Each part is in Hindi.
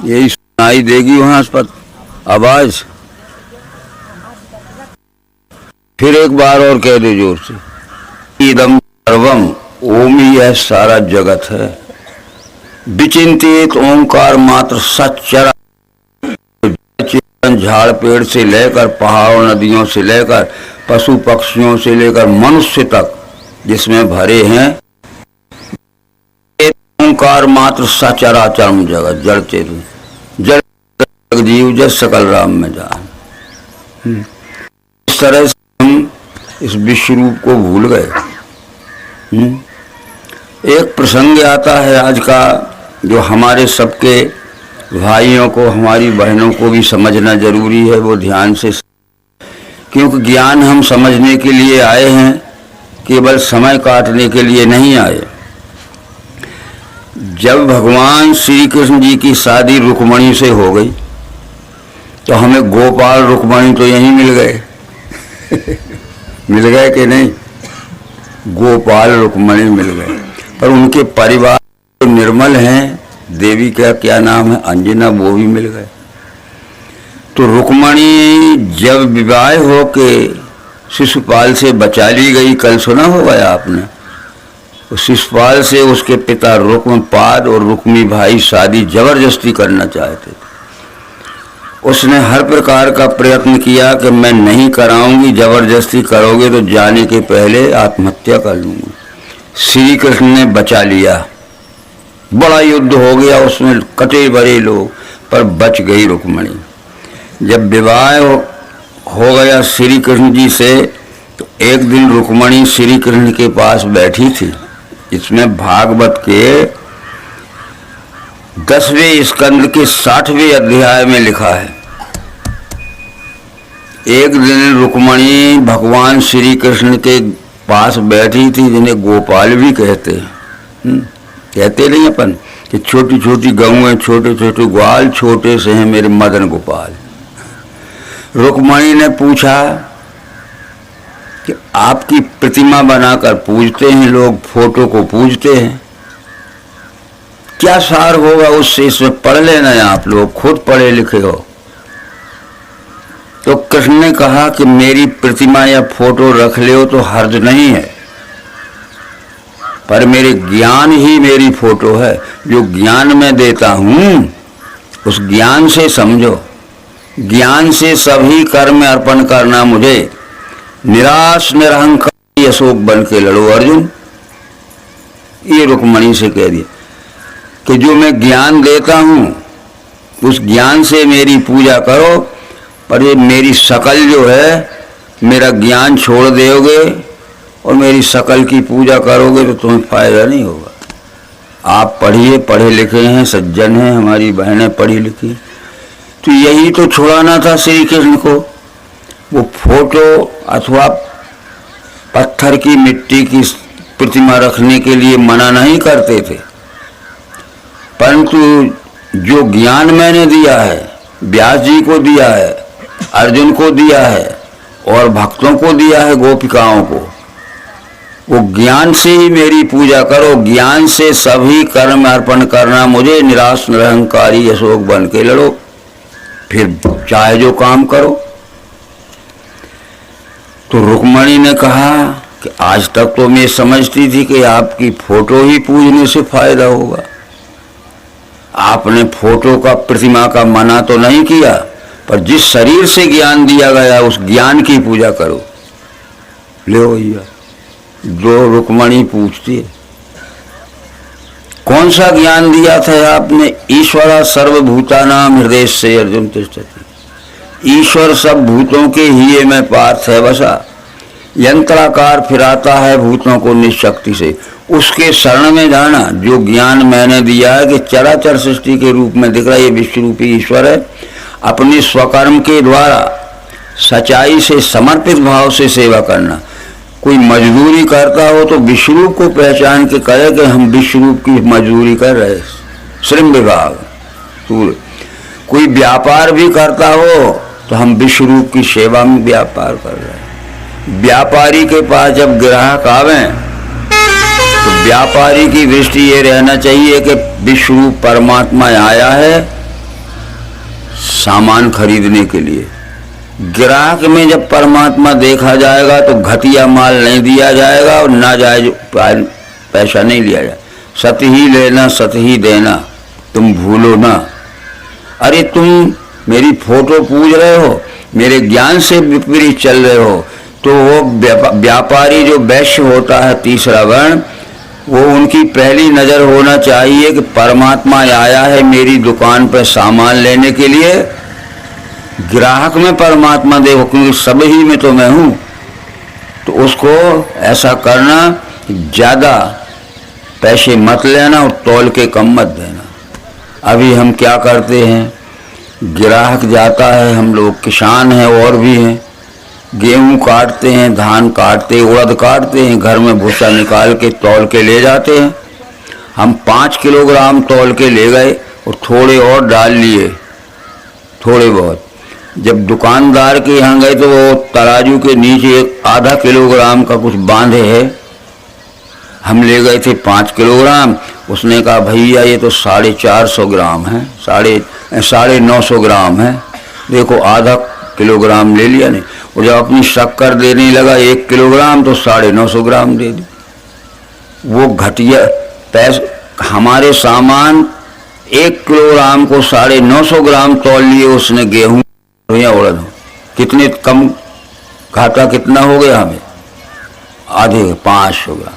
यही सुनाई देगी वहां पर आवाज। फिर एक बार और कह दो जोर से, इदम सर्वम, ओम ही यह सारा जगत है। विचिंतित ओंकार मात्र सच्चरा, झाड़ पेड़ से लेकर पहाड़ों नदियों से लेकर पशु पक्षियों से लेकर मनुष्य तक जिसमें भरे हैं, ओंकार मात्र सचराचरम जगत, जड़ चेतन जड़ जीव जस सकल राम में जान। इस तरह से हम इस विश्व रूप को भूल गए। एक प्रसंग आता है आज का जो हमारे सबके भाइयों को, हमारी बहनों को भी समझना जरूरी है। वो ध्यान से, क्योंकि ज्ञान हम समझने के लिए आए हैं, केवल समय काटने के लिए नहीं आए। जब भगवान श्री कृष्ण जी की शादी रुक्मणी से हो गई तो हमें गोपाल रुक्मणी तो यहीं मिल गए मिल गए कि नहीं? गोपाल रुक्मणी मिल गए, पर उनके परिवार जो निर्मल हैं, देवी का क्या नाम है, अंजना, वो भी मिल गए। तो रुक्मणी जब विवाह होके शिशुपाल से बचा ली गई, कल सुना होगा आपने, तो शिशुपाल से उसके पिता रुक्मपाद और रुक्मी भाई शादी जबरदस्ती करना चाहते थे। उसने हर प्रकार का प्रयत्न किया कि मैं नहीं कराऊंगी, जबरदस्ती करोगे तो जाने के पहले आत्महत्या कर लूंगी। श्री कृष्ण ने बचा लिया, बड़ा युद्ध हो गया, उसमें कटे बड़े लोग, पर बच गई रुक्मणी। जब विवाह हो गया श्री कृष्ण जी से, तो एक दिन रुक्मणी श्री कृष्ण के पास बैठी थी। इसमें भागवत के 10वें स्कंद के 60वें अध्याय में लिखा है, एक दिन रुक्मणी भगवान श्री कृष्ण के पास बैठी थी, जिन्हें गोपाल भी कहते हैं। कहते नहीं अपन कि छोटी छोटी गऊएं, छोटे छोटे ग्वाल, छोटे से हैं मेरे मदन गोपाल। रुक्मणी ने पूछा कि आपकी प्रतिमा बनाकर पूजते हैं लोग, फोटो को पूजते हैं, क्या सार होगा उससे? इसमें पढ़ लेना है, आप लोग खुद पढ़े लिखे हो। तो कृष्ण ने कहा कि मेरी प्रतिमा या फोटो रख ले हो तो हर्ज नहीं है, पर मेरे ज्ञान ही मेरी फोटो है। जो ज्ञान मैं देता हूं उस ज्ञान से समझो, ज्ञान से सभी कर्म अर्पण करना मुझे, निराश निरहंकार अशोक बन के लड़ो अर्जुन। ये रुक्मणी से कह दिया कि जो मैं ज्ञान देता हूं उस ज्ञान से मेरी पूजा करो, पर ये मेरी शकल जो है, मेरा ज्ञान छोड़ दोगे और मेरी शकल की पूजा करोगे तो तुम्हें फायदा नहीं होगा। आप पढ़िए, पढ़े लिखे हैं, सज्जन हैं, हमारी बहनें पढ़ी लिखी, तो यही तो छुड़ाना था श्री कृष्ण को। वो फोटो अथवा पत्थर की, मिट्टी की प्रतिमा रखने के लिए मना नहीं करते थे, परंतु जो ज्ञान मैंने दिया है, व्यास जी को दिया है, अर्जुन को दिया है और भक्तों को दिया है, गोपिकाओं को, वो ज्ञान से ही मेरी पूजा करो, ज्ञान से सभी कर्म अर्पण करना मुझे, निराश निरहंकारी अशोक बन के लड़ो, फिर चाहे जो काम करो। तो रुक्मणी ने कहा कि आज तक तो मैं समझती थी कि आपकी फोटो ही पूजने से फायदा होगा, आपने फोटो का, प्रतिमा का मना तो नहीं किया, पर जिस शरीर से ज्ञान दिया गया उस ज्ञान की पूजा करो। ले भैया, जो रुक्मणी पूछती है कौन सा ज्ञान दिया था आपने? ईश्वरा सर्वभूतानाम हृदय से अर्जुन तिष्ठति, ईश्वर सब भूतों के हिये में पार्थ है बसा, यंत्राकार फिराता है भूतों को निशक्ति से, उसके शरण में जाना। जो ज्ञान मैंने दिया है कि चराचर सृष्टि के रूप में दिख रहा है, ये विश्व रूपी ईश्वर है, अपने स्वकर्म के द्वारा सच्चाई से, समर्पित भाव से सेवा करना। कोई मजदूरी करता हो तो विश्वरूप को पहचान के कहे कि हम विश्वरूप की मजदूरी कर रहे, श्रम विभाग। कोई व्यापार भी करता हो तो हम विश्वरूप की सेवा में व्यापार कर रहे हैं। व्यापारी के पास जब ग्राहक आवे व्यापारी की दृष्टि ये रहना चाहिए कि विश्वरूप परमात्मा आया है सामान खरीदने के लिए। ग्राहक में जब परमात्मा देखा जाएगा तो घटिया माल नहीं दिया जाएगा और नाजायज पैसा नहीं लिया जाएगा। सत ही लेना सत ही देना, तुम भूलो ना। अरे तुम मेरी फोटो पूज रहे हो, मेरे ज्ञान से विपरीत चल रहे हो, तो वो व्यापारी जो वैश्य होता है तीसरा वर्ण, वो उनकी पहली नज़र होना चाहिए कि परमात्मा आया है मेरी दुकान पर सामान लेने के लिए। ग्राहक में परमात्मा देखो, क्योंकि सब ही में तो मैं हूँ। तो उसको ऐसा करना, ज़्यादा पैसे मत लेना और तौल के कम मत देना। अभी हम क्या करते हैं, ग्राहक जाता है, हम लोग किसान हैं और भी हैं, गेहूं काटते हैं, धान काटते, उड़द काटते हैं, घर में भूसा निकाल के तौल के ले जाते हैं। हम 5 किलोग्राम तौल के ले गए और थोड़े और डाल लिए, थोड़े बहुत। जब दुकानदार के यहाँ गए तो वो तराजू के नीचे आधा किलोग्राम का कुछ बांधे है। हम ले गए थे 5 किलोग्राम, उसने कहा भैया ये तो 450 ग्राम है, 950 ग्राम है, देखो आधा किलोग्राम ले लिया नहीं। और जब अपनी शक्कर देने लगा 1 किलोग्राम तो 950 ग्राम दे दी। वो घटिया पैसे, हमारे सामान 1 किलोग्राम को 950 ग्राम तौल लिए उसने, गेहूं या उड़द, कितने कम घाटा कितना हो गया हमें, आधे 500 ग्राम।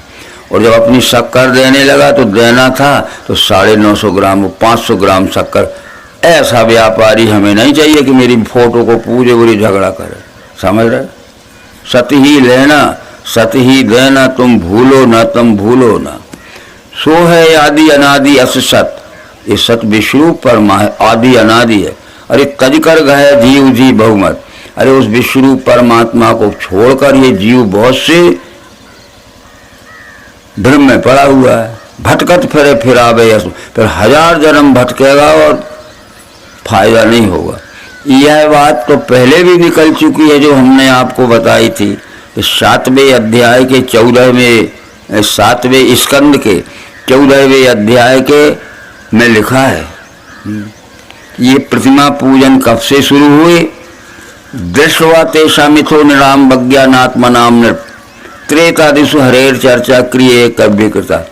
और जब अपनी शक्कर देने लगा तो देना था तो 950 ग्राम, 500 ग्राम शक्कर। ऐसा व्यापारी हमें नहीं चाहिए कि मेरी फोटो को पूरे पूरे झगड़ा करे, समझ रहे। सत ही लेना सत ही देना, तुम भूलो ना तुम भूलो ना। सो है आदि अनादि अस सत, ये सत विश्वरूप परमा है, आदि अनादि है। अरे तज कर गए जीव जी बहुमत, अरे उस विश्वरूप परमात्मा को छोड़कर ये जीव बहुत से भ्रम में पड़ा हुआ है। भटकत फिरे फिरावे, फिर 1000 जन्म भटकेगा और फायदा नहीं होगा। यह बात तो पहले भी निकल चुकी है जो हमने आपको बताई थी कि 7वें अध्याय के 14वें 7वें स्कंद के 14वें अध्याय के में लिखा है। ये प्रतिमा पूजन कब से शुरू हुई। दृष्टवा तेषा मिथो निराम वज्ञानात्मनाम त्रेतादिशु हरेर चर्चा क्रिय कव्य कृता।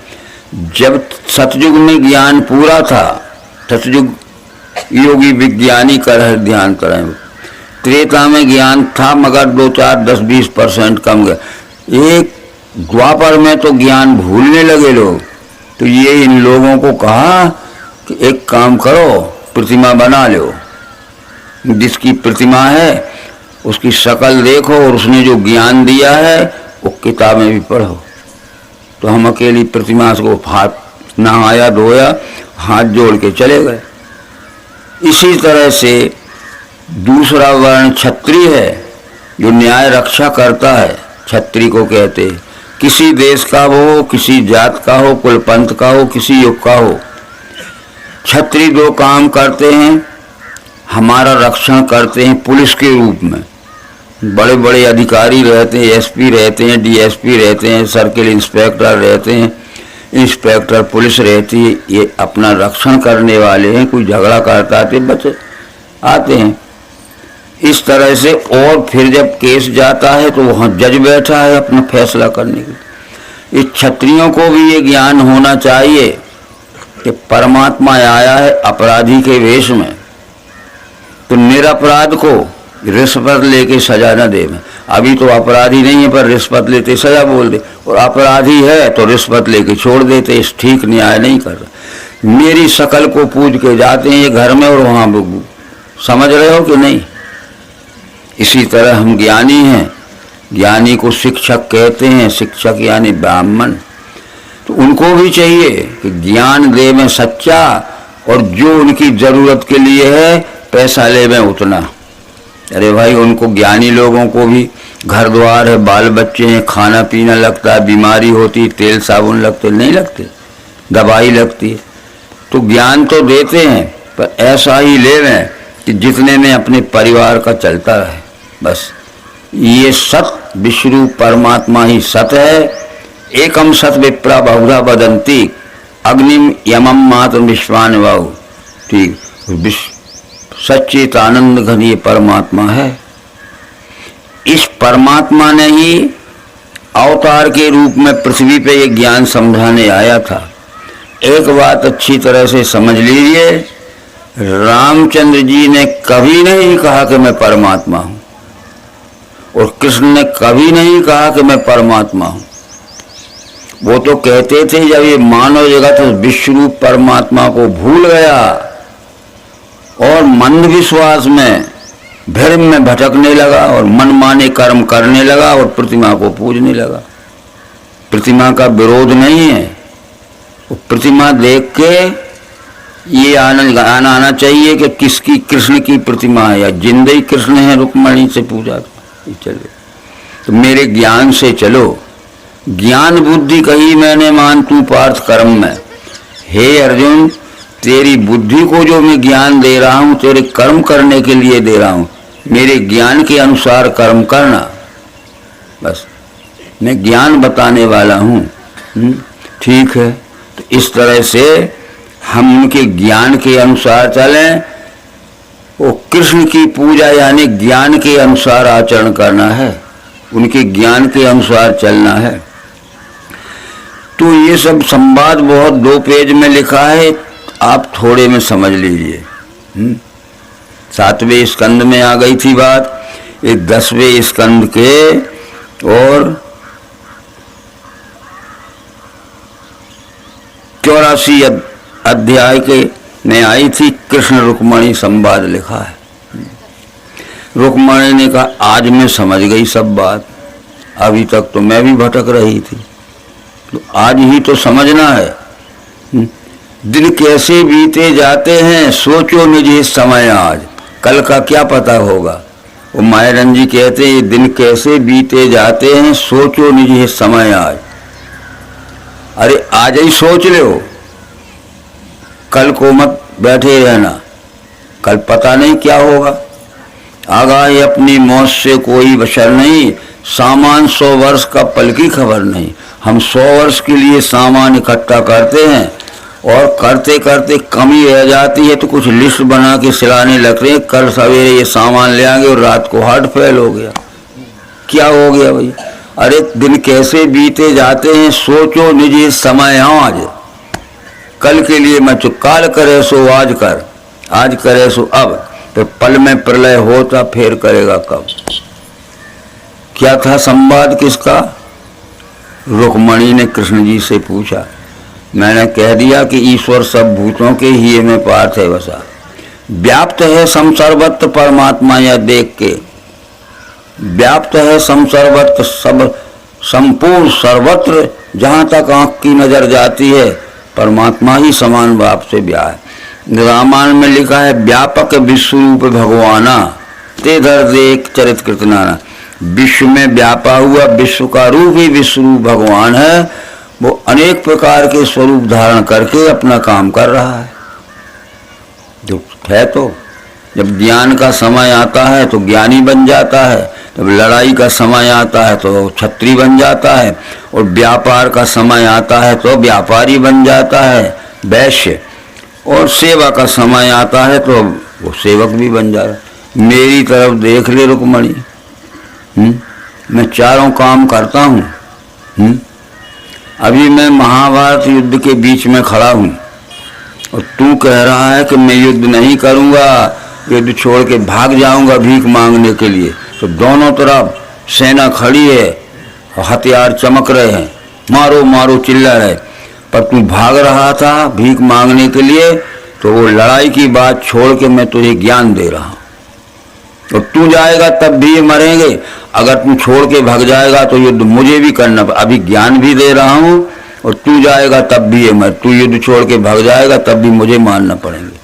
जब सतयुग में ज्ञान पूरा था, सतयुग योगी विज्ञानी कर ध्यान करें। त्रेता में ज्ञान था मगर 2, 4, 10, 20% कम गया। एक द्वापर में तो ज्ञान भूलने लगे लोग। तो ये इन लोगों को कहा कि एक काम करो, प्रतिमा बना लो, जिसकी प्रतिमा है उसकी शक्ल देखो और उसने जो ज्ञान दिया है वो किताबें भी पढ़ो। तो हम अकेली प्रतिमा को हाथ नहाया धोया, हाथ जोड़ के चले गए। इसी तरह से दूसरा वर्ण क्षत्रिय है, जो न्याय रक्षा करता है, क्षत्रिय को कहते हैं। किसी देश का हो, किसी जात का हो, कुल पंथ का हो, किसी युग का हो, क्षत्रिय 2 काम करते हैं। हमारा रक्षण करते हैं पुलिस के रूप में। बड़े बड़े अधिकारी रहते हैं, एसपी रहते हैं, डीएसपी रहते हैं, सर्किल इंस्पेक्टर रहते हैं, इंस्पेक्टर पुलिस रहती है। ये अपना रक्षण करने वाले हैं। कोई झगड़ा करता है बच्चे आते हैं इस तरह से। और फिर जब केस जाता है तो वहाँ जज बैठा है अपना फैसला करने के लिए। इस क्षत्रियों को भी ये ज्ञान होना चाहिए कि परमात्मा आया है अपराधी के वेश में, तो निरपराध को रिश्वत लेके सजा न दे। अभी तो अपराधी नहीं है पर रिश्वत लेते सजा बोल दे, और अपराधी है तो रिश्वत लेके छोड़ देते। इस ठीक न्याय नहीं कर रहा। मेरी शकल को पूज के जाते हैं ये घर में और वहाँ बुगू, समझ रहे हो कि नहीं। इसी तरह हम ज्ञानी हैं, ज्ञानी को शिक्षक कहते हैं, शिक्षक यानी ब्राह्मण। तो उनको भी चाहिए कि ज्ञान दे में सच्चा, और जो उनकी जरूरत के लिए है पैसा ले में उतना। अरे भाई उनको ज्ञानी लोगों को भी घर द्वार है, बाल बच्चे हैं, खाना पीना लगता है, बीमारी होती, तेल साबुन लगते नहीं लगते, दवाई लगती है। तो ज्ञान तो देते हैं पर ऐसा ही ले लें कि जितने में अपने परिवार का चलता रहे बस। ये सत विश्वरूप परमात्मा ही सत है। एकम सत विप्रा बहुधा वदंती अग्निम यमम मात्र विश्वान वाहु। ठीक, सच्चिदानंद घन ये परमात्मा है। इस परमात्मा ने ही अवतार के रूप में पृथ्वी पे ये ज्ञान समझाने आया था। एक बात अच्छी तरह से समझ लीजिए, रामचंद्र जी ने कभी नहीं कहा कि मैं परमात्मा हूं, और कृष्ण ने कभी नहीं कहा कि मैं परमात्मा हूं। वो तो कहते थे जब ये मानव जगत विश्व रूप परमात्मा को भूल गया और मंद विश्वास में भ्रम में भटकने लगा और मनमाने कर्म करने लगा और प्रतिमा को पूजने लगा। प्रतिमा का विरोध नहीं है, वो प्रतिमा देख के ये आना चाहिए कि किसकी, कृष्ण की प्रतिमा है या जिंदे कृष्ण है, रुक्मणी से पूजा चलो। तो मेरे ज्ञान से चलो। ज्ञान बुद्धि कही मैंने मान तू पार्थ कर्म में। हे अर्जुन, तेरी बुद्धि को जो मैं ज्ञान दे रहा हूं तेरे कर्म करने के लिए दे रहा हूं, मेरे ज्ञान के अनुसार कर्म करना, बस मैं ज्ञान बताने वाला हूं। ठीक है, तो इस तरह से हम उनके ज्ञान के अनुसार चलें। वो कृष्ण की पूजा यानी ज्ञान के अनुसार आचरण करना है, उनके ज्ञान के अनुसार चलना है। तो ये सब संवाद बहुत 2 पेज में लिखा है, आप थोड़े में समझ लीजिए। 7वें स्कंद में आ गई थी बात, ये 10वें स्कंद के और 84 अध्याय के में आई थी। कृष्ण रुक्मणी संवाद लिखा है। रुक्मणी ने कहा आज मैं समझ गई सब बात, अभी तक तो मैं भी भटक रही थी, तो आज ही तो समझना है। दिन कैसे बीते जाते हैं सोचो निज समय आज, कल का क्या पता होगा। वो मायरन जी कहते हैं दिन कैसे बीते जाते हैं सोचो निज समय आज। अरे आज ही सोच लो, कल को मत बैठे रहना, कल पता नहीं क्या होगा। आगाह अपनी मौत से कोई बशर नहीं, सामान 100 वर्ष का पल की खबर नहीं। हम 100 वर्ष के लिए सामान इकट्ठा करते हैं और करते करते कमी रह जाती है तो कुछ लिस्ट बना के सिलाने लग रहे हैं, कल सवेरे ये सामान ले आएंगे और रात को हार्ट फेल हो गया, क्या हो गया भाई। अरे दिन कैसे बीते जाते हैं सोचो निज समय आज, कल के लिए मत काल करे सो आज कर, आज करे सो अब, तो पल में प्रलय होता फिर करेगा कब। क्या था संवाद किसका? रुक्मणी ने कृष्ण जी से पूछा। मैंने कह दिया कि ईश्वर सब भूतों के ही में पार्थ है बसा, व्याप्त है समसर्वत्र परमात्मा यह देख के, व्याप्त है समसर्वत्र सब संपूर्ण सर्वत्र, जहां तक आंख की नजर जाती है परमात्मा ही समान भाव से व्या है। रामायण में लिखा है व्यापक विश्व रूप भगवाना ते धर देख चरित कृतनाना। विश्व में व्यापा हुआ विश्व का रूप ही विश्व रूप भगवान है, वो अनेक प्रकार के स्वरूप धारण करके अपना काम कर रहा है। जो है तो जब ज्ञान का समय आता है तो ज्ञानी बन जाता है, जब लड़ाई का समय आता है तो क्षत्रिय बन जाता है, और व्यापार का समय आता है तो व्यापारी बन जाता है वैश्य, और सेवा का समय आता है तो वो सेवक भी बन जा रहा है। मेरी तरफ देख ले रुक्मणी, मैं चारों काम करता हूँ। अभी मैं महाभारत युद्ध के बीच में खड़ा हूँ और तू कह रहा है कि मैं युद्ध नहीं करूँगा, युद्ध छोड़ के भाग जाऊँगा भीख मांगने के लिए। तो दोनों तरफ सेना खड़ी है, हथियार चमक रहे हैं, मारो मारो चिल्ला रहे, पर तू भाग रहा था भीख मांगने के लिए, तो वो लड़ाई की बात छोड़ के मैं तुझे ज्ञान दे रहा हूँ। तो तू जाएगा तब भी ये मरेंगे, अगर तू छोड़ के भाग जाएगा तो युद्ध मुझे भी करना, अभी ज्ञान भी दे रहा हूँ और तू जाएगा तब भी ये मर, तू युद्ध छोड़ के भाग जाएगा तब भी मुझे मारना पड़ेंगे।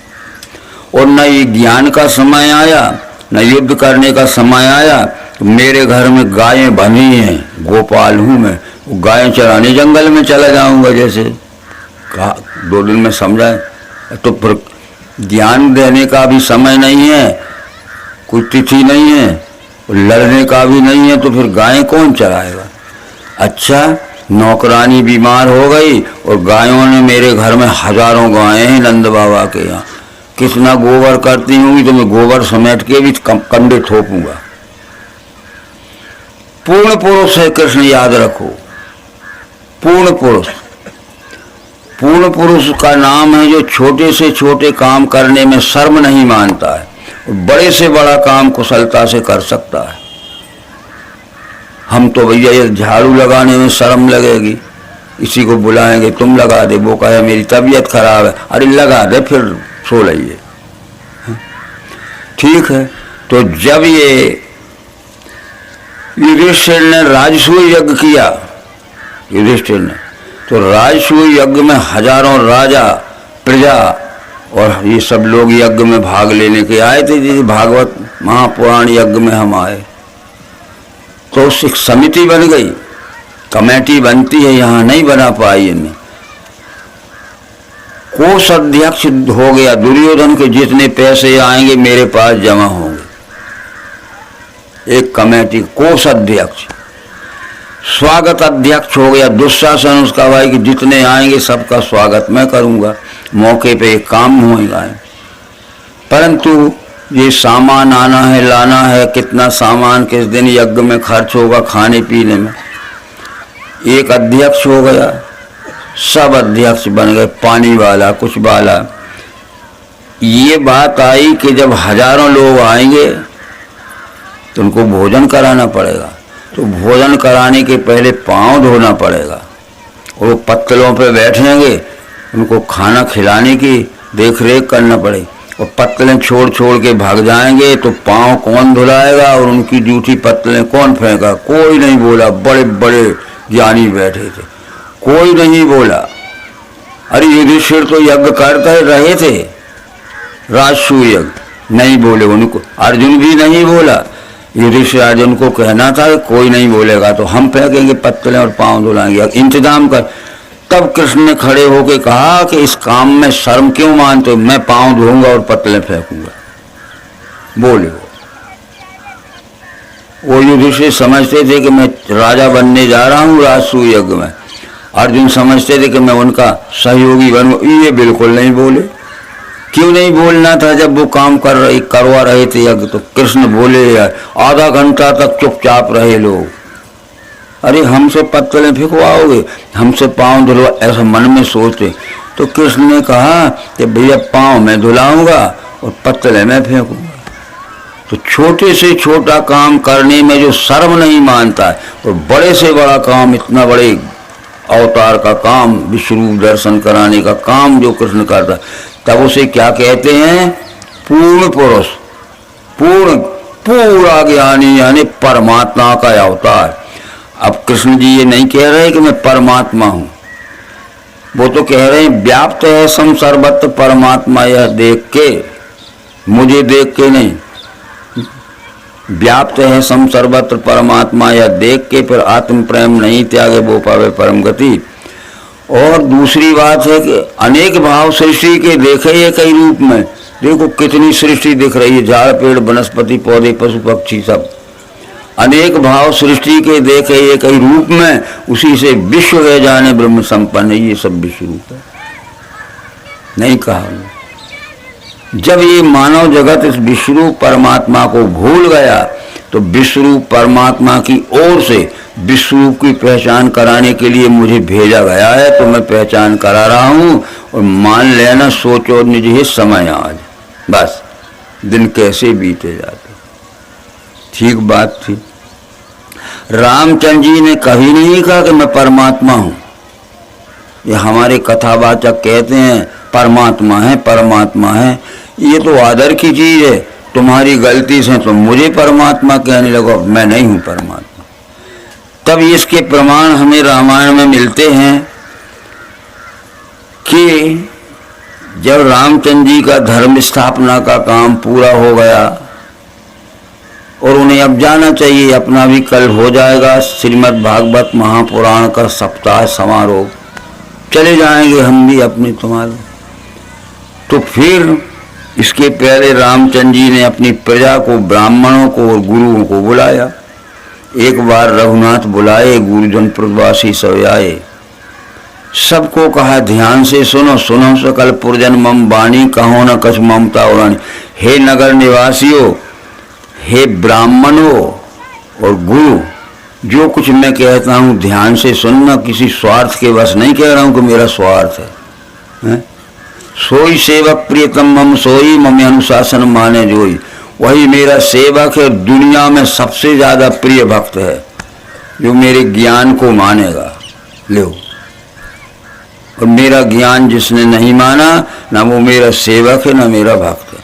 और न ये ज्ञान का समय आया न युद्ध करने का समय आया, तो मेरे घर में गायें बनी हैं, गोपाल हूँ मैं, वो गायें चराने जंगल में चला जाऊँगा। जैसे कहा 2 दिन में समझाए, तो फिर ज्ञान देने का भी समय नहीं है, कोई तिथि नहीं है, लड़ने का भी नहीं है, तो फिर गायें कौन चराएगा। अच्छा, नौकरानी बीमार हो गई और गायों ने, मेरे घर में हजारों गायें हैं नंद बाबा के यहाँ, कितना गोबर करती होंगी तो मैं गोबर समेट के भी कंधे थोपूंगा। पूर्ण पुरुष है कृष्ण, याद रखो। पूर्ण पुरुष, पूर्ण पुरुष का नाम है जो छोटे से छोटे काम करने में शर्म नहीं मानता है, बड़े से बड़ा काम कुशलता से कर सकता है। हम तो भैया ये झाड़ू लगाने में शर्म लगेगी, इसी को बुलाएंगे तुम लगा दे, वो कहे मेरी तबीयत खराब है, अरे लगा दे फिर सो लइए। ठीक है, तो जब ये युधिष्ठिर ने राजसूय यज्ञ किया, युधिष्ठिर ने, तो राजसूय यज्ञ में हजारों राजा प्रजा और ये सब लोग यज्ञ में भाग लेने के आए थे। जैसे भागवत महापुराण यज्ञ में हम आए तो उससे समिति बन गई, कमेटी बनती है, यहाँ नहीं बना पाई इन्हें। कोष अध्यक्ष हो गया, दुर्योधन के जितने पैसे आएंगे मेरे पास जमा होंगे। एक कमेटी कोष अध्यक्ष। स्वागत अध्यक्ष हो गया दुशासन, उसका भाई कि जितने आएंगे सबका स्वागत मैं करूंगा, मौके पे एक काम होगा। परंतु ये सामान आना है, लाना है, कितना सामान किस दिन यज्ञ में खर्च होगा खाने पीने में। एक अध्यक्ष हो गया, सब अध्यक्ष बन गए, पानी वाला कुछ वाला। ये बात आई कि जब हजारों लोग आएंगे तो उनको भोजन कराना पड़ेगा, तो भोजन कराने के पहले पांव धोना पड़ेगा। और वो पत्तलों पे बैठेंगे, उनको खाना खिलाने की देख रेख करना पड़ेगी। और पत्तलें छोड़ छोड़ के भाग जाएंगे तो पांव कौन धुलाएगा और उनकी ड्यूटी पत्तलें कौन फेंका। कोई नहीं बोला, बड़े बड़े ज्ञानी बैठे थे, कोई नहीं बोला। अरे युधिष्ठिर तो यज्ञ करते रहे थे, राजसूय यज्ञ, नहीं बोले। उनको अर्जुन भी नहीं बोला। युधिष्ठिर अर्जुन को कहना था कि कोई नहीं बोलेगा तो हम फेंकेंगे पत्तलें और पांव धुलाएंगे, इंतजाम कर। तब कृष्ण ने खड़े होकर कहा कि इस काम में शर्म क्यों मानते हो, मैं पांव धोऊंगा और पत्तलें फेंकूंगा। बोले वो युधिष्ठिर समझते थे कि मैं राजा बनने जा रहा हूं राजसूय यज्ञ में। अर्जुन समझते थे कि मैं उनका सहयोगी बनूं। ये बिल्कुल नहीं बोले। क्यों नहीं बोलना था जब वो काम करवा रहे थे यज्ञ? तो कृष्ण बोले आधा घंटा तक चुपचाप रहे लोग। अरे हमसे पत्तलें फेंकवाओगे, हमसे पांव धुलवा, ऐसा मन में सोचते। तो कृष्ण ने कहा कि भैया पांव मैं धुलाऊंगा और पत्तलें मैं फेंकूंगा। तो छोटे से छोटा काम करने में जो शर्म नहीं मानता है, और बड़े से बड़ा काम, इतना बड़े अवतार का काम, विश्वरूप दर्शन कराने का काम जो कृष्ण करता, तब उसे क्या कहते हैं? पूर्ण पुरुष, पूरा ज्ञानी, यानी परमात्मा का अवतार। अब कृष्ण जी ये नहीं कह रहे कि मैं परमात्मा हूं, वो तो कह रहे हैं व्याप्त है सम सर्वत्र परमात्मा, यह देख के, मुझे देख के नहीं, व्याप्त है सम सर्वत्र परमात्मा यह देख के फिर आत्म प्रेम नहीं त्यागे वो पावे परम गति। और दूसरी बात है कि अनेक भाव सृष्टि के देखे ये कई रूप में, देखो कितनी सृष्टि दिख रही है, झाड़ पेड़ वनस्पति पौधे पशु पक्षी सब, अनेक भाव सृष्टि के देखे ये कई रूप में, उसी से विश्व है जाने ब्रह्म संपन्न है, ये सब विश्व रूप है। नहीं कहा। जब ये मानव जगत इस विश्वरूप परमात्मा को भूल गया तो विश्वरूप परमात्मा की ओर से विश्वरूप की पहचान कराने के लिए मुझे भेजा गया है, तो मैं पहचान करा रहा हूं। और मान लेना, सोचो निज ही समय आज, बस दिन कैसे बीते जाते। ठीक बात थी। रामचंद्र जी ने कभी नहीं कहा कि मैं परमात्मा हूं। ये हमारे कथावाचक कहते हैं परमात्मा है, परमात्मा है। ये तो आदर की चीज है, तुम्हारी गलती से तो मुझे परमात्मा कहने लगो, मैं नहीं हूं परमात्मा। तब इसके प्रमाण हमें रामायण में मिलते हैं कि जब रामचंद्र जी का धर्म स्थापना का काम पूरा हो गया और उन्हें अब जाना चाहिए, अपना भी कल हो जाएगा श्रीमद् भागवत महापुराण का सप्ताह समारोह, चले जाएंगे हम भी अपने तुम्हारे। तो फिर इसके पहले रामचंद्र जी ने अपनी प्रजा को, ब्राह्मणों को और गुरुओं को बुलाया। एक बार रघुनाथ बुलाए, गुरुजन प्रवासी सब आए, सबको कहा ध्यान से सुनो, सुनो सकल पुरजन मम बानी, कहो न कछ ममता उड़ानी। हे नगर निवासियों, हे ब्राह्मणों और गुरु, जो कुछ मैं कहता हूँ ध्यान से सुनना, किसी स्वार्थ के वश नहीं कह रहा हूँ कि मेरा स्वार्थ है? सोई सेवक प्रियतम मम सोई, मम अनुशासन माने जोई। वही मेरा सेवक है, दुनिया में सबसे ज्यादा प्रिय भक्त है जो मेरे ज्ञान को मानेगा। लो, और मेरा ज्ञान जिसने नहीं माना, ना वो मेरा सेवक है ना मेरा भक्त है।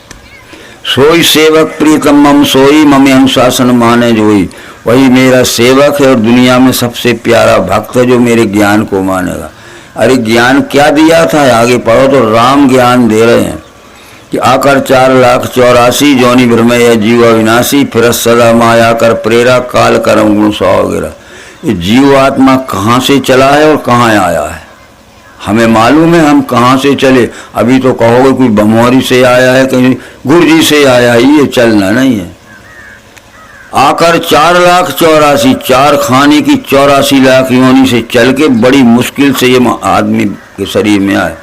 सोई सेवक प्रियतम मम सोई, मम अनुशासन माने जोई। वही मेरा सेवक है और दुनिया में सबसे प्यारा भक्त है जो मेरे ज्ञान को मानेगा। अरे ज्ञान क्या दिया था, आगे पढ़ो तो राम ज्ञान दे रहे हैं कि आकर 4,84,000 जोनि भ्रमय जीव अविनाशी, फिर सदा माया कर प्रेरा, काल कर्म गुण सौ वगैरह। ये जीव आत्मा कहाँ से चला है और कहाँ आया है हमें मालूम है, हम कहाँ से चले। अभी तो कहोगे कोई बमोरी से आया है, कहीं गुरुजी से आया है, ये चलना नहीं है। आकर 4,84,000, 4 खाने की 84 लाख योनि से चल के बड़ी मुश्किल से ये आदमी के शरीर में आए।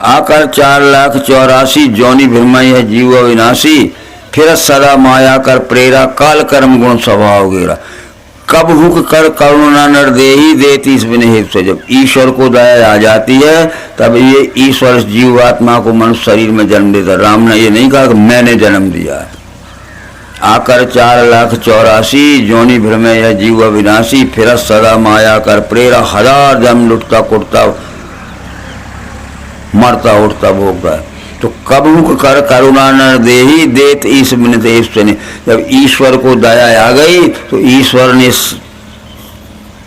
आकर 4,84,000 जोनि भ्रमय है जीव अविनाशी, फिर सदा माया कर प्रेरा, काल कर्म गुण स्वभाव गिरा। कब हुक कर करुणा नरदेही देती इस विनहेत से। जब ईश्वर को दया आ जाती है तब ये ईश्वर जीवात्मा को मनुष्य शरीर में जन्म देता। राम ने ये नहीं कहा कि मैंने जन्म दिया है। आकर 4,84,000 जोनि भ्रमय है जीव अविनाशी, फिर सदा माया कर प्रेरा, 1000 जन्म लुटता कुटता मरता उठता भोगता है। तो कब मुख कर करुणा नर देही देत ईश विनते ने। जब ईश्वर को दया आ गई तो ईश्वर ने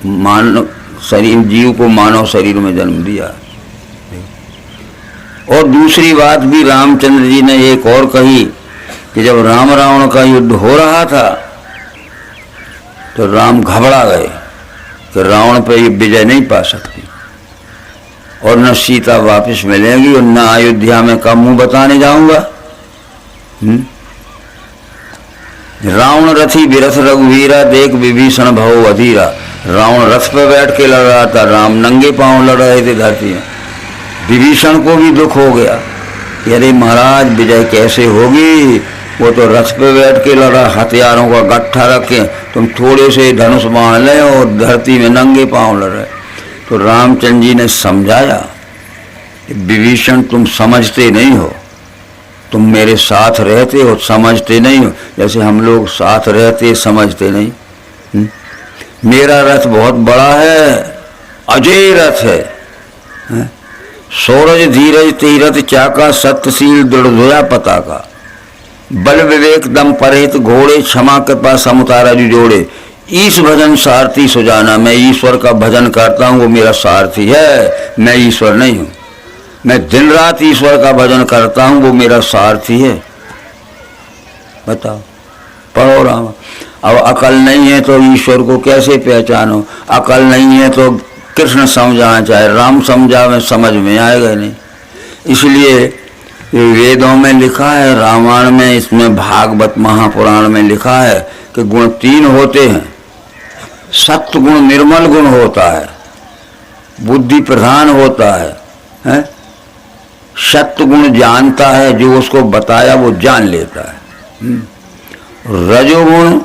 मानव शरीर, जीव को मानव शरीर में जन्म दिया। और दूसरी बात भी रामचंद्र जी ने एक और कही कि जब राम रावण का युद्ध हो रहा था तो राम घबरा गए कि रावण पर ये विजय नहीं पा सकती और न सीता वापस मिलेगी और न अयोध्या में कब मुंह बताने जाऊंगा। रावण रथी विरथ रघुवीरा, देख विभीषण भव अधीरा। रावण रथ पर बैठ के लड़ रहा था, राम नंगे पांव लड़ रहे थे धरती में। विभीषण को भी दुख हो गया कि अरे महाराज विजय कैसे होगी, वो तो रथ पे बैठ के लड़ा, हथियारों का गट्ठा रखे, तुम थोड़े से धनुष बाण ले और धरती में नंगे पांव लड़ रहे। तो रामचंद्र जी ने समझाया, विभीषण तुम समझते नहीं हो, तुम मेरे साथ रहते हो समझते नहीं हो, जैसे हम लोग साथ रहते समझते नहीं। मेरा रथ बहुत बड़ा है, अजय रथ है, सूरज धीरज तीरथ चाका, सत्यशील दृढ़ पताका, बल विवेक दम परहित घोड़े, क्षमा कृपा समुतारा जो जोड़े। ईश भजन सारथी सुजाना, मैं ईश्वर का भजन करता हूँ, वो मेरा सारथी है, मैं ईश्वर नहीं हूँ। मैं दिन रात ईश्वर का भजन करता हूँ, वो मेरा सारथी है। बताओ, पढ़ो राम। अब अकल नहीं है तो ईश्वर को कैसे पहचानो, अकल नहीं है तो कृष्ण समझाना चाहे राम समझावे समझ में आएगा नहीं। इसलिए वेदों में लिखा है, रामायण में, इसमें भागवत महापुराण में लिखा है कि गुण 3 होते हैं। सत्य गुण निर्मल गुण होता है, बुद्धि प्रधान होता है? सत्य गुण जानता है, जो उसको बताया वो जान लेता है। रजोगुण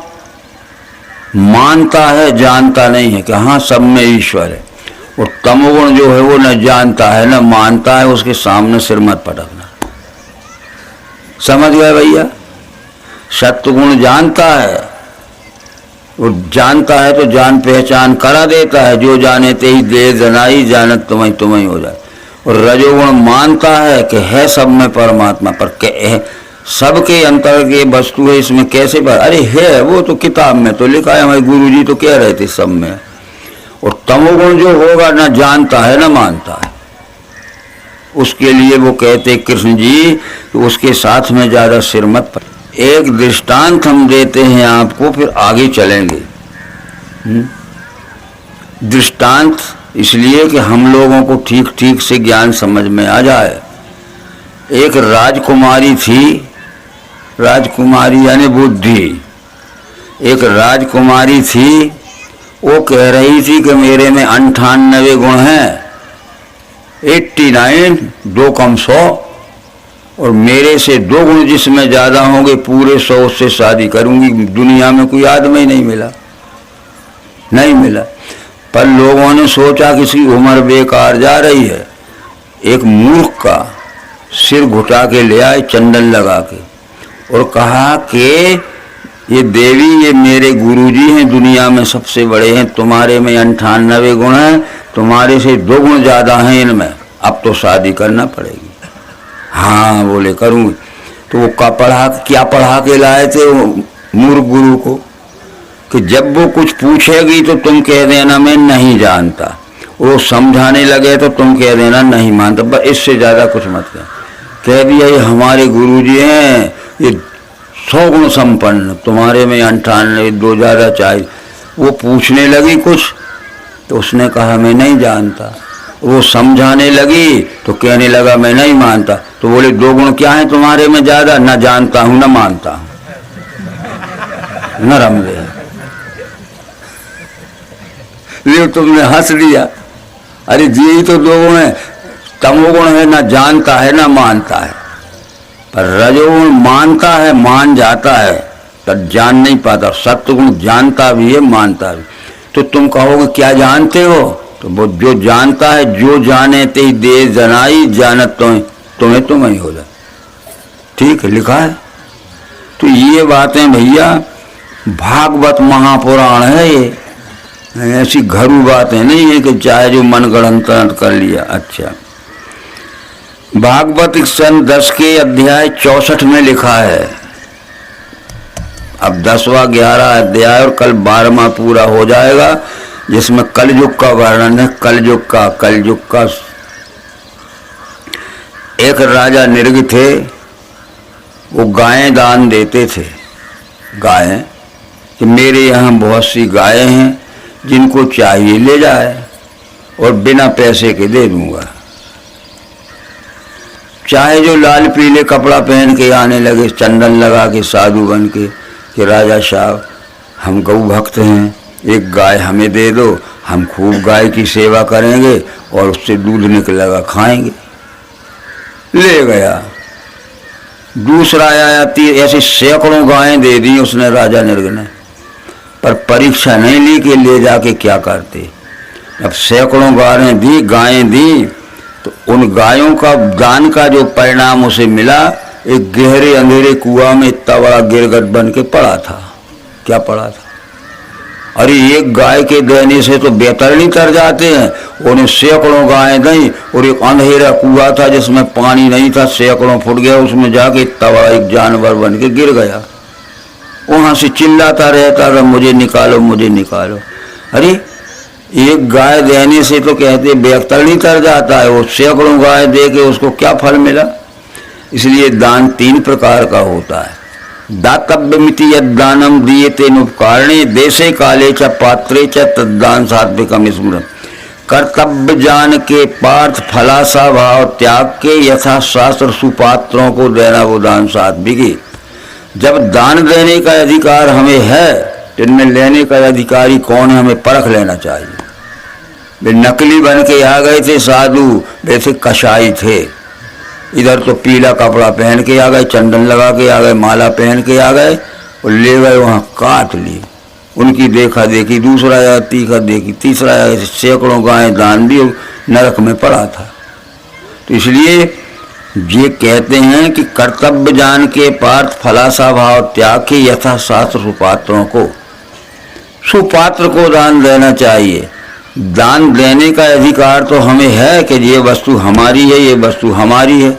मानता है, जानता नहीं है कि हाँ सब में ईश्वर है। और तमोगुण जो है वो न जानता है न मानता है, उसके सामने सिर मत पटकना। समझ गए भैया? सत्य गुण जानता है, वो जानता है तो जान पहचान करा देता है, जो जाने ते ही दे जनाई, जानत तुम्हें तुम्हें हो जाए। और रजोगुण मानता है कि है सब में परमात्मा, पर सबके अंतर के वस्तु है, इसमें कैसे अरे है, वो तो किताब में तो लिखा है, हमारे गुरुजी तो कह रहे थे सब में। और तमोगुण जो होगा ना जानता है ना मानता है, उसके लिए वो कहते कृष्ण जी कि उसके साथ में ज्यादा सिर मत पर। एक दृष्टांत हम देते हैं आपको, फिर आगे चलेंगे। दृष्टांत इसलिए कि हम लोगों को ठीक ठीक से ज्ञान समझ में आ जाए। एक राजकुमारी थी, राजकुमारी यानी बुद्धि। एक राजकुमारी थी, वो कह रही थी कि मेरे में 98 गुण हैं, 89 2 कम 100, और मेरे से 2 गुण जिसमें ज़्यादा होंगे पूरे 100 से शादी करूंगी। दुनिया में कोई आदमी नहीं मिला, नहीं मिला। पर लोगों ने सोचा कि इसकी उम्र बेकार जा रही है। एक मूर्ख का सिर घुटा के ले आए चंदन लगा के, और कहा कि ये देवी, ये मेरे गुरुजी हैं, दुनिया में सबसे बड़े हैं, तुम्हारे में 98 गुण हैं, तुम्हारे से 2 गुण ज़्यादा हैं इनमें, अब तो शादी करना पड़ेगी। हाँ बोले करूँगी। तो वो क्या पढ़ा के लाए थे वो मूर्ख गुरु को, कि जब वो कुछ पूछेगी तो तुम कह देना मैं नहीं जानता, वो समझाने लगे तो तुम कह देना नहीं मानता, बस इससे ज़्यादा कुछ मत कह दिया ये हमारे गुरुजी हैं, ये 100 गुण संपन्न, तुम्हारे में 98 2 ज़्यादा चाहिए। वो पूछने लगी कुछ तो उसने कहा मैं नहीं जानता। वो समझाने लगी तो कहने लगा मैं नहीं मानता। तो बोले 2 गुण क्या है तुम्हारे में ज़्यादा? न जानता हूँ न मानता हूँ, न रमले। ये तुमने हंस लिया, अरे जी तो 2 गुण है, तमोगुण है, ना जानता है ना मानता है। पर रजोगुण मानता है, मान जाता है, पर जान नहीं पाता। सत्वगुण जानता भी है, मानता भी। तो तुम कहोगे क्या जानते हो? तो वो जो जानता है, जो जाने ते दे जनाई, जानत तुम्हें तुम्हें हो जाए। ठीक है, लिखा है। तो ये बातें भैया भागवत महापुराण है, ये ऐसी घरू बातें नहीं है कि चाहे जो मन गढ़ंत कर लिया। अच्छा, भागवत सन 10 के अध्याय 64 में लिखा है। अब 10वां 11 अध्याय और कल 12वां पूरा हो जाएगा, जिसमें कलयुग का वर्णन है। कलयुग का एक राजा निर्ग थे, वो गायें दान देते थे। गायें कि मेरे यहाँ बहुत सी गायें हैं, जिनको चाहिए ले जाए और बिना पैसे के दे दूंगा। चाहे जो लाल पीले कपड़ा पहन के आने लगे, चंदन लगा के साधु बन के, कि राजा साहब हम गौ भक्त हैं, एक गाय हमें दे दो, हम खूब गाय की सेवा करेंगे और उससे दूध निकलेगा, खाएंगे। ले गया। दूसरा आया, ऐसे सैकड़ों गायें दे दी उसने, राजा निर्ग ने। पर परीक्षा नहीं ली कि ले जाके क्या करते। अब सैकड़ों गायें दी तो उन गायों का दान का जो परिणाम उसे मिला, एक गहरे अंधेरे कुआं में इतना बड़ा गिरगट बन के पड़ा था। क्या पड़ा था? अरे एक गाय के देने से तो बेहतर नहीं तर जाते हैं। उन्हें सैकड़ों गायें दी और एक अंधेरा कुआं था जिसमें पानी नहीं था, सैकड़ों फुट गया, उसमें जाके इतना बड़ा एक जानवर बन के गिर गया। वहां से चिल्लाता रहता था मुझे निकालो, मुझे निकालो। अरे एक गाय देने से तो कहते बेहतर नहीं कर जाता है, वो सैकड़ों गाय दे के उसको क्या फल मिला। इसलिए दान 3 प्रकार का होता है। दातव्यमिति यद्दानम दीयते नुपकारणे देशे काले च पात्रे च तद्दान सात्विकम स्मृत। कर्तव्य जान के पार्थ फलासा भाव त्याग के यथा शास्त्र सुपात्रों को देना वो दान सात्विकी। जब दान देने का अधिकार हमें है तो इनमें लेने का अधिकारी कौन है, हमें परख लेना चाहिए। वे नकली बन के आ गए थे साधु, वैसे कसाई थे। इधर तो पीला कपड़ा पहन के आ गए, चंदन लगा के आ गए, माला पहन के आ गए और ले गए, वहाँ काट लिए। उनकी देखा देखी दूसरा आया, तीखा देखी तीसरा आया, सैकड़ों गायें दान दी, नरक में पड़ा था। तो इसलिए ये कहते हैं कि कर्तव्य जान के पार्थ फलासा भाव त्याग के यथा शास्त्र सुपात्रों को, सुपात्र को दान देना चाहिए। दान देने का अधिकार तो हमें है कि ये वस्तु हमारी है, ये वस्तु हमारी है।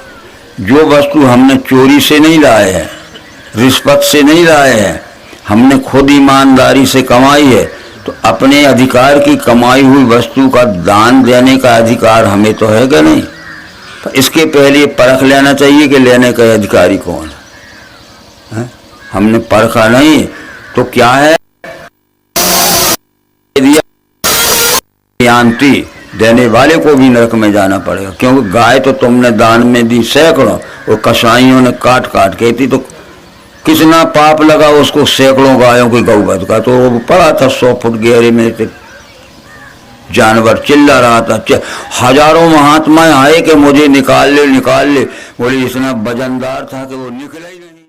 जो वस्तु हमने चोरी से नहीं लाए हैं, रिश्वत से नहीं लाए हैं, हमने खुद ईमानदारी से कमाई है, तो अपने अधिकार की कमाई हुई वस्तु का दान देने का अधिकार हमें तो है कि नहीं। तो इसके पहले परख लेना चाहिए कि लेने का अधिकारी कौन है। हमने परखा नहीं तो क्या है, शांति देने वाले को भी नरक में जाना पड़ेगा। क्योंकि गाय तो तुमने दान में दी सैकड़ों, और कसाईयों ने काट काट के थी, तो कितना पाप लगा उसको। सैकड़ों गायों की गौवध का तो वो पड़ा था 100 फुट गहरे में। जानवर चिल्ला रहा था। हजारों महात्माएं आए कि मुझे निकाल ले निकाल ले, बोले इतना वजनदार था कि वो निकला ही नहीं।